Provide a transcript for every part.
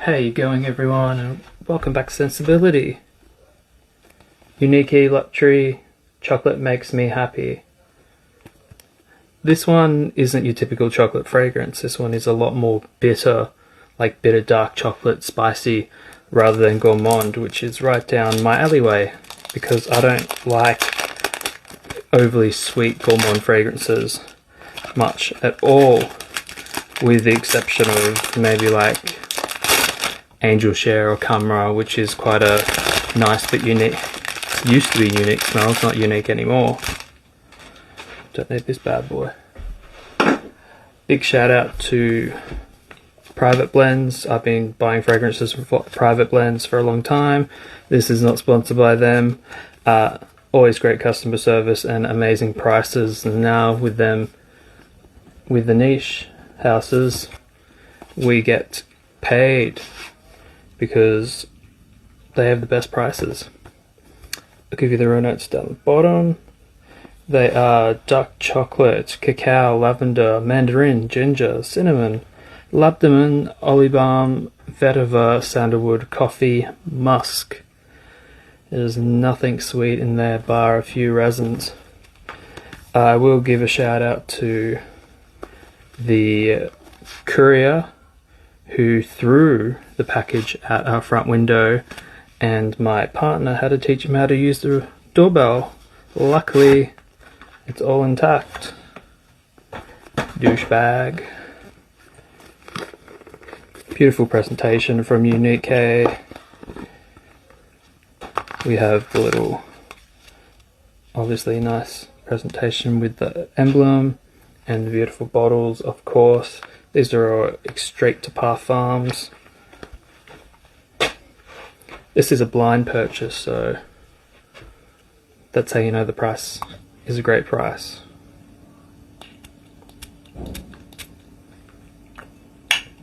How you going, everyone, and welcome back to Sensibility. Uniquee.Luxury, chocolate makes me happy. This one isn't your typical chocolate fragrance. This one is a lot more bitter, like bitter dark chocolate, spicy, rather than Gourmand, which is right down my alleyway, because I don't like overly sweet Gourmand fragrances much at all, with the exception of maybe like Angel Share or Camera, which is quite a nice but unique, used to be unique smell, it's not unique anymore. Don't need this bad boy. Big shout out to Private Blends. I've been buying fragrances from Private Blends for a long time. This is not sponsored by them. Always great customer service and amazing prices, and now with them, with the niche houses, we get paid because they have the best prices. I'll give you the raw notes down the bottom. They are dark chocolate, cacao, lavender, mandarin, ginger, cinnamon, labdamen, olive balm, vetiver, sandalwood, coffee, musk. There's nothing sweet in there bar a few resins. I will give a shout out to the courier who threw the package at our front window, and my partner had to teach him how to use the doorbell. Luckily, it's all intact. Douchebag. Beautiful presentation from Uniquee. We have the little, obviously nice presentation with the emblem and the beautiful bottles, of course. These are our Extrait de Parfums. This is a blind purchase, so that's how you know the price is a great price.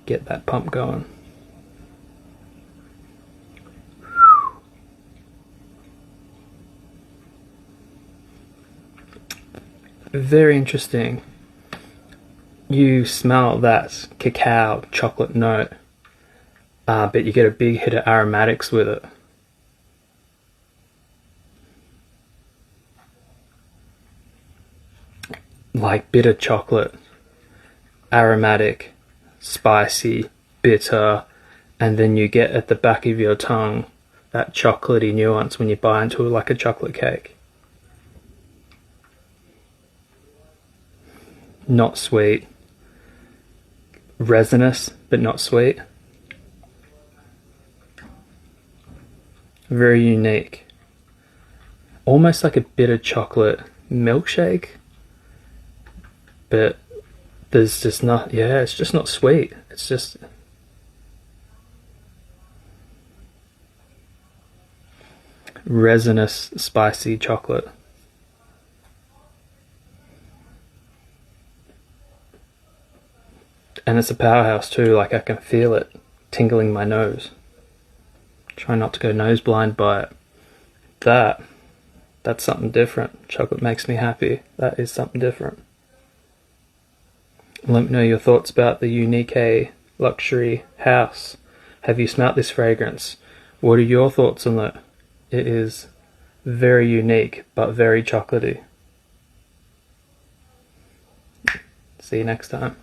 Get that pump going. Very interesting. You smell that cacao chocolate note, but you get a big hit of aromatics with it. Like bitter chocolate, aromatic, spicy, bitter, and then you get at the back of your tongue that chocolatey nuance when you bite into it like a chocolate cake. Not sweet. Resinous, but not sweet. Very unique. Almost like a bitter chocolate milkshake, but there's just not, yeah, it's just not sweet. It's just resinous, spicy chocolate. And it's a powerhouse too, like I can feel it tingling my nose. Try not to go nose blind by it. That's something different. Chocolate makes me happy. That is something different. Let me know your thoughts about the Uniquee.Luxury house. Have you smelt this fragrance? What are your thoughts on it? It is very unique, but very chocolatey. See you next time.